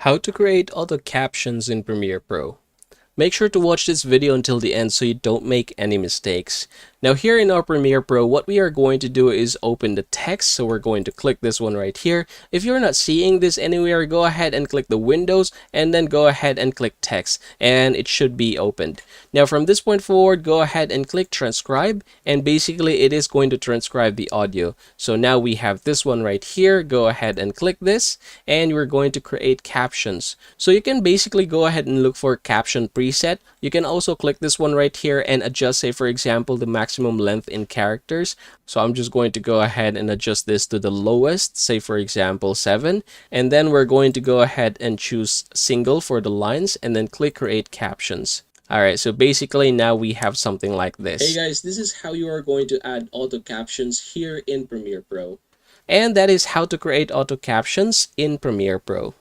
How to create auto captions in Premiere Pro. Make sure to watch this video until the end so you don't make any mistakes. Now here in our Premiere Pro, what we are going to do is open the text. So we're going to click this one right here. If you're not seeing this anywhere, go ahead and click the Windows and then go ahead and click text and it should be opened. Now from this point forward, go ahead and click transcribe and basically it is going to transcribe the audio. So now we have this one right here. Go ahead and click this and we're going to create captions. So you can basically go ahead and look for caption preset. You can also click this one right here and adjust, say for example, the maximum length in characters. So I'm just going to go ahead and adjust this to the lowest, say for example 7, and then we're going to go ahead and choose single for the lines and then click create captions. Alright, so basically now we have something like this. Hey guys, this is how you are going to add auto captions here in Premiere Pro. And that is how to create auto captions in Premiere Pro.